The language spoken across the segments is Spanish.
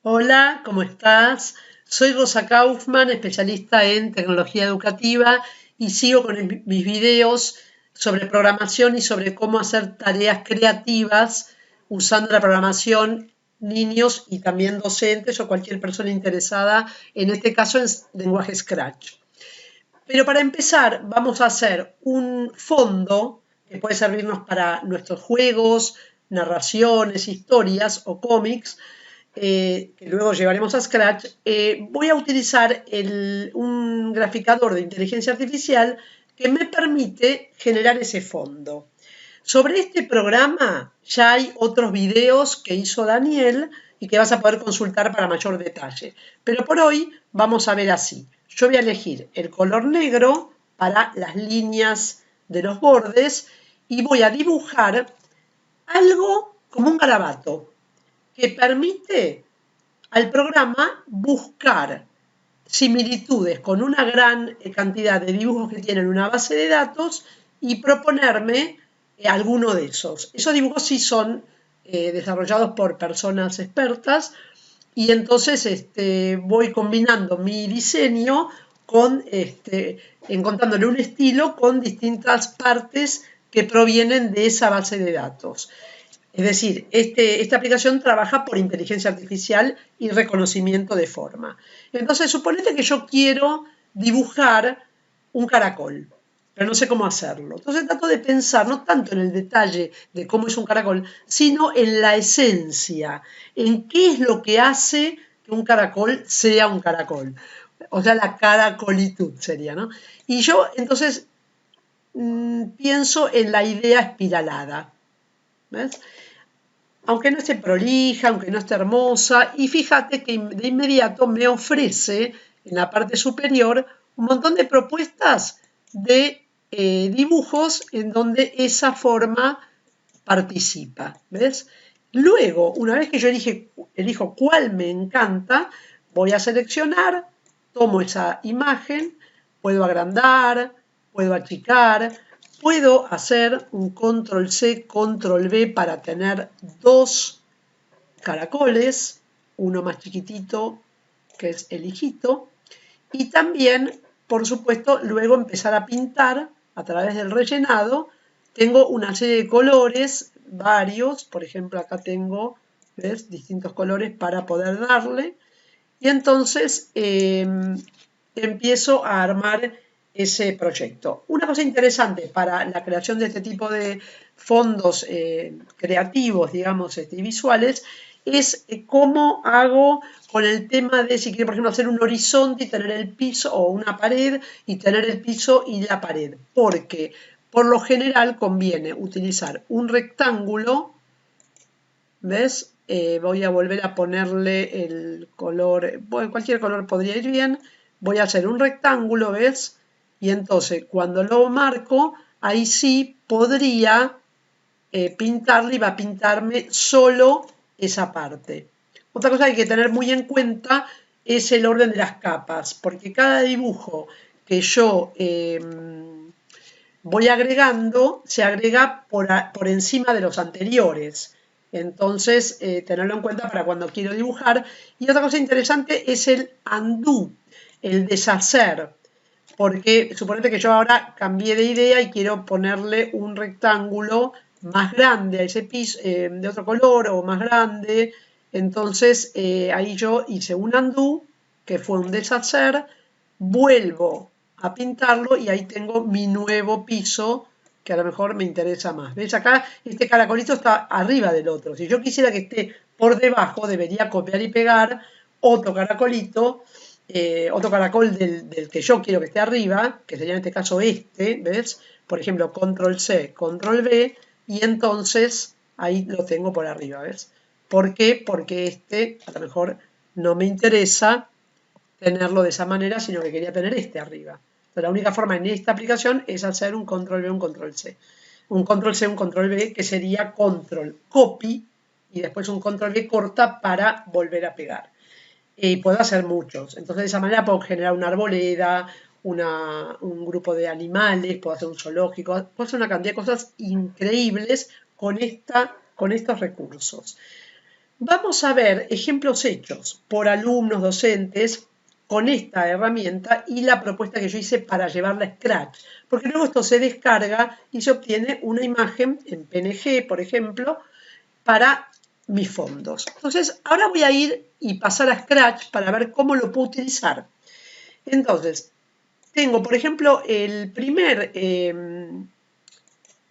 Hola, ¿cómo estás? Soy Rosa Kaufman, especialista en tecnología educativa y sigo con mis videos sobre programación y sobre cómo hacer tareas creativas usando la programación niños y también docentes o cualquier persona interesada, en este caso en lenguaje Scratch. Pero para empezar, vamos a hacer un fondo que puede servirnos para nuestros juegos, narraciones, historias o cómics, que luego llevaremos a Scratch. Voy a utilizar un graficador de inteligencia artificial que me permite generar ese fondo. Sobre este programa ya hay otros videos que hizo Daniel y que vas a poder consultar para mayor detalle. Pero por hoy vamos a ver así. Yo voy a elegir el color negro para las líneas de los bordes y voy a dibujar algo como un garabato que permite al programa buscar similitudes con una gran cantidad de dibujos que tienen una base de datos y proponerme alguno de esos. Esos dibujos sí son desarrollados por personas expertas y entonces voy combinando mi diseño con encontrándole un estilo con distintas partes que provienen de esa base de datos. Es decir, esta aplicación trabaja por inteligencia artificial y reconocimiento de forma. Entonces, suponete que yo quiero dibujar un caracol, pero no sé cómo hacerlo. Entonces trato de pensar no tanto en el detalle de cómo es un caracol, sino en la esencia, en qué es lo que hace que un caracol sea un caracol. O sea, la caracolitud sería, ¿no? Y yo entonces pienso en la idea espiralada. ¿Ves? Aunque no esté prolija, aunque no esté hermosa, y fíjate que de inmediato me ofrece en la parte superior un montón de propuestas de dibujos en donde esa forma participa, ¿ves? Luego, una vez que yo elijo cuál me encanta, voy a seleccionar, tomo esa imagen, puedo agrandar, puedo achicar, puedo hacer un control C, control V para tener dos caracoles, uno más chiquitito que es el hijito, y también, por supuesto, luego empezar a pintar a través del rellenado. Tengo una serie de colores, varios, por ejemplo acá tengo, ¿ves? Distintos colores para poder darle, y entonces empiezo a armar ese proyecto. Una cosa interesante para la creación de este tipo de fondos creativos, digamos, visuales, es cómo hago con el tema de si quiero, por ejemplo, hacer un horizonte y tener el piso, o una pared y tener el piso y la pared, porque por lo general conviene utilizar un rectángulo. ¿Ves? Voy a volver a ponerle el color, bueno, cualquier color podría ir bien. Voy a hacer un rectángulo, ¿ves? Y entonces cuando lo marco, ahí sí podría pintarle y va a pintarme solo esa parte. Otra cosa que hay que tener muy en cuenta es el orden de las capas, porque cada dibujo que yo voy agregando, se agrega por encima de los anteriores. Entonces, tenerlo en cuenta para cuando quiero dibujar. Y otra cosa interesante es el undo, el deshacer. Porque suponete que yo ahora cambié de idea y quiero ponerle un rectángulo más grande a ese piso, de otro color o más grande. Entonces, ahí yo hice un undo, que fue un deshacer, vuelvo a pintarlo y ahí tengo mi nuevo piso que a lo mejor me interesa más. ¿Ves? Acá este caracolito está arriba del otro. Si yo quisiera que esté por debajo, debería copiar y pegar otro caracolito, otro caracol del que yo quiero que esté arriba, que sería en este caso este, ¿ves? Por ejemplo, control C, control V, y entonces ahí lo tengo por arriba, ¿ves? ¿Por qué? Porque este a lo mejor no me interesa tenerlo de esa manera, sino que quería tener este arriba. Entonces, la única forma en esta aplicación es hacer un control V, un control C. Un control C, un control V, que sería control copy, y después un control V corta para volver a pegar. Y puedo hacer muchos. Entonces, de esa manera puedo generar una arboleda, un grupo de animales, puedo hacer un zoológico, puedo hacer una cantidad de cosas increíbles con estos recursos. Vamos a ver ejemplos hechos por alumnos, docentes, con esta herramienta y la propuesta que yo hice para llevarla a Scratch, porque luego esto se descarga y se obtiene una imagen en PNG, por ejemplo, para mis fondos. Entonces, ahora voy a ir y pasar a Scratch para ver cómo lo puedo utilizar. Entonces, tengo, por ejemplo, el primer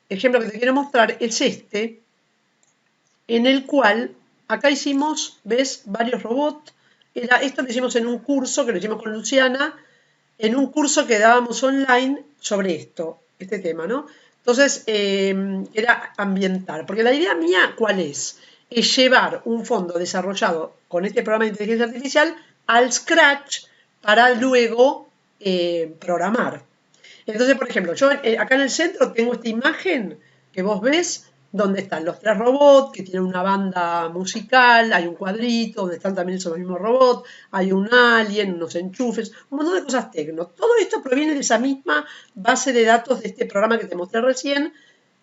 ejemplo que te quiero mostrar es este, en el cual acá hicimos, ¿ves? Varios robots. Esto lo hicimos en un curso que lo hicimos con Luciana, en un curso que dábamos online sobre este tema, ¿no? Entonces, era ambiental, porque la idea mía, ¿cuál es? Es llevar un fondo desarrollado con este programa de inteligencia artificial al Scratch para luego programar. Entonces, por ejemplo, yo acá en el centro tengo esta imagen que vos ves, donde están los 3 robots que tienen una banda musical, hay un cuadrito donde están también esos mismos robots, hay un alien, unos enchufes, un montón de cosas tecno. Todo esto proviene de esa misma base de datos de este programa que te mostré recién,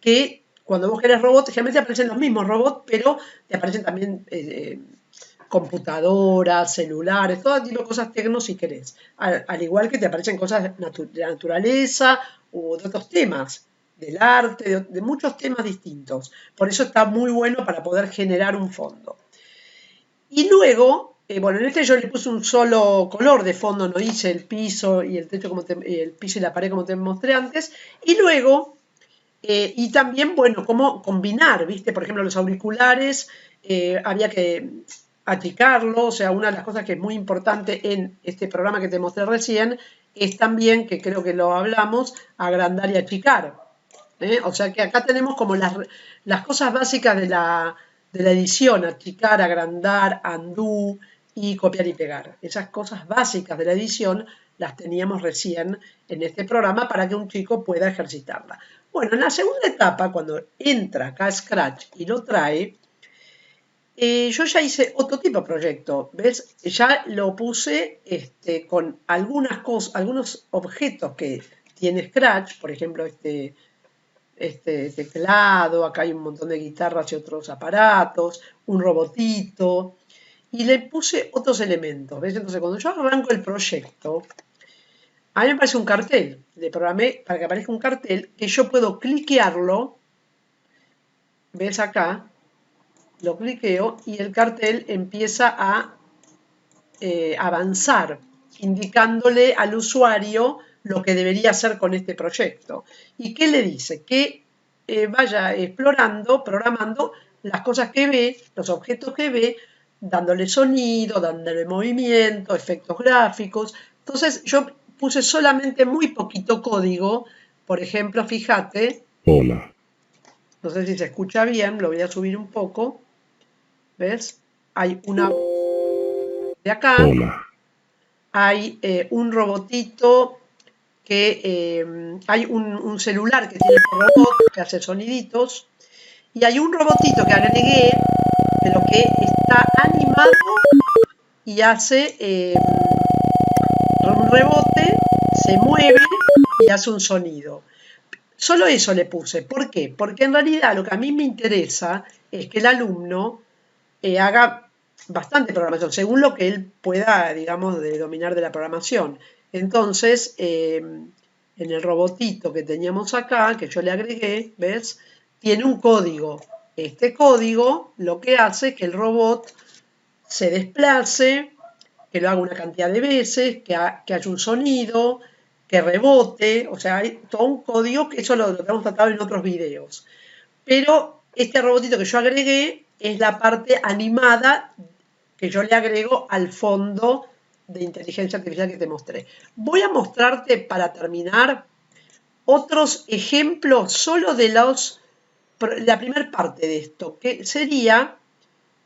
que cuando vos querés robots, generalmente aparecen los mismos robots, pero te aparecen también computadoras, celulares, todo tipo de cosas tecno si querés. Al igual que te aparecen cosas de la naturaleza o de otros temas, del arte, de muchos temas distintos. Por eso está muy bueno para poder generar un fondo. Y luego, bueno, en este yo le puse un solo color de fondo, no hice el piso y el techo, el piso y la pared como te mostré antes. Y luego, y también, bueno, cómo combinar, ¿viste? Por ejemplo, los auriculares, había que achicarlo, o sea, una de las cosas que es muy importante en este programa que te mostré recién es también, que creo que lo hablamos, agrandar y achicar. O sea que acá tenemos como las cosas básicas de la edición, achicar, agrandar, undo y copiar y pegar. Esas cosas básicas de la edición las teníamos recién en este programa para que un chico pueda ejercitarla. Bueno, en la segunda etapa, cuando entra acá a Scratch y lo trae, yo ya hice otro tipo de proyecto, ¿ves? Ya lo puse con algunas cosas, algunos objetos que tiene Scratch, por ejemplo, este teclado, acá hay un montón de guitarras y otros aparatos, un robotito, y le puse otros elementos, ¿ves? Entonces, cuando yo arranco el proyecto, a mí me aparece un cartel, le programé para que aparezca un cartel que yo puedo cliquearlo, ¿ves acá? Lo cliqueo y el cartel empieza a avanzar, indicándole al usuario lo que debería hacer con este proyecto. ¿Y qué le dice? Que vaya explorando, programando las cosas que ve, los objetos que ve, dándole sonido, dándole movimiento, efectos gráficos. Entonces yo puse solamente muy poquito código. Por ejemplo, fíjate. Hola. No sé si se escucha bien, lo voy a subir un poco. ¿Ves? Hay una de acá. Hola. Hay un robotito que hay un celular que tiene este robot que hace soniditos y hay un robotito que agregué pero que está animado y hace un rebote, se mueve y hace un sonido. Solo eso le puse. ¿Por qué? Porque en realidad lo que a mí me interesa es que el alumno haga bastante programación, según lo que él pueda, digamos, dominar de la programación. Entonces, en el robotito que teníamos acá, que yo le agregué, ¿ves? Tiene un código. Este código lo que hace es que el robot se desplace, que lo haga una cantidad de veces, que haya un sonido, que rebote, o sea, hay todo un código que eso lo hemos tratado en otros videos. Pero este robotito que yo agregué es la parte animada que yo le agrego al fondo de inteligencia artificial que te mostré. Voy a mostrarte para terminar otros ejemplos solo de la primera parte de esto, que sería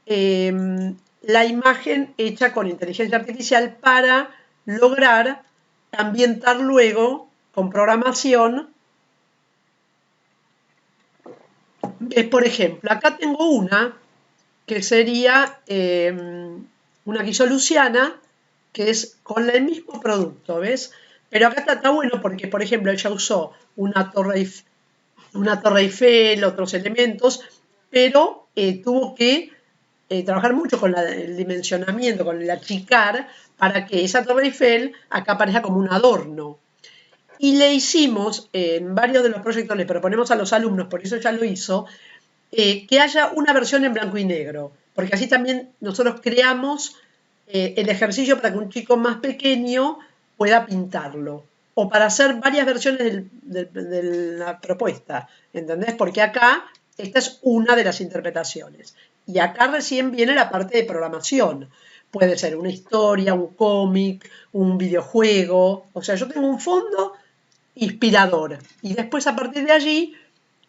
la imagen hecha con inteligencia artificial para lograr ambientar luego con programación. Por ejemplo, acá tengo una que sería una que hizo Luciana, que es con el mismo producto, ¿ves? Pero acá está bueno porque, por ejemplo, ella usó una Torre Eiffel, otros elementos, pero tuvo que trabajar mucho con el dimensionamiento, con el achicar, para que esa Torre Eiffel acá aparezca como un adorno. Y le hicimos, en varios de los proyectos le proponemos a los alumnos, por eso ya lo hizo, que haya una versión en blanco y negro, porque así también nosotros creamos el ejercicio para que un chico más pequeño pueda pintarlo, o para hacer varias versiones de la propuesta, ¿entendés? Porque acá esta es una de las interpretaciones, y acá recién viene la parte de programación. Puede ser una historia, un cómic, un videojuego, o sea, yo tengo un fondo inspirador, y después a partir de allí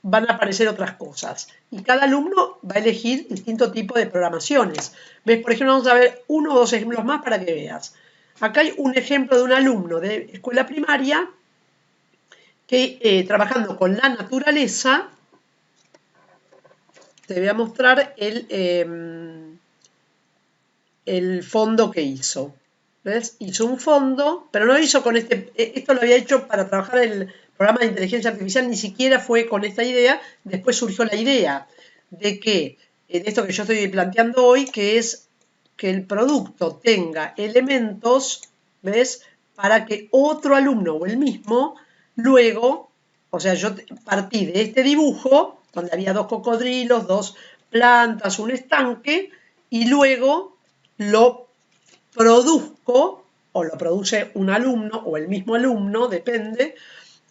van a aparecer otras cosas. Y cada alumno va a elegir distinto tipo de programaciones. ¿Ves? Por ejemplo, vamos a ver uno o dos ejemplos más para que veas. Acá hay un ejemplo de un alumno de escuela primaria que trabajando con la naturaleza, te voy a mostrar el fondo que hizo. ¿Ves? Hizo un fondo, pero no hizo con esto lo había hecho para trabajar el programa de inteligencia artificial, ni siquiera fue con esta idea. Después surgió la idea de que, de esto que yo estoy planteando hoy, que es que el producto tenga elementos, ¿ves? Para que otro alumno o el mismo, luego, o sea, yo partí de este dibujo, donde había dos cocodrilos, dos plantas, un estanque, y luego lo produzco, o lo produce un alumno o el mismo alumno, depende,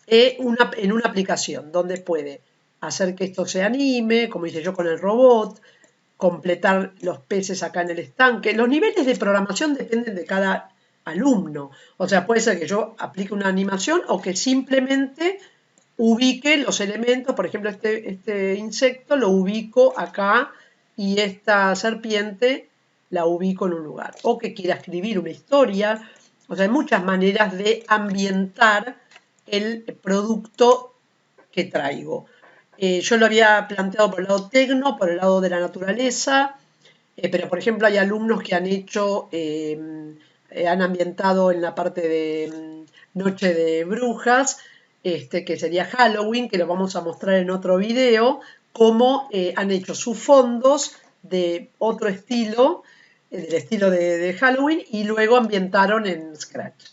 en una aplicación donde puede hacer que esto se anime, como hice yo con el robot, completar los peces acá en el estanque. Los niveles de programación dependen de cada alumno. O sea, puede ser que yo aplique una animación o que simplemente ubique los elementos. Por ejemplo, este insecto lo ubico acá y esta serpiente la ubico en un lugar. O que quiera escribir una historia. O sea, hay muchas maneras de ambientar el producto que traigo. Yo lo había planteado por el lado tecno, por el lado de la naturaleza, pero por ejemplo hay alumnos que han hecho, han ambientado en la parte de Noche de Brujas, que sería Halloween, que lo vamos a mostrar en otro video, cómo han hecho sus fondos de otro estilo, del estilo de Halloween, y luego ambientaron en Scratch.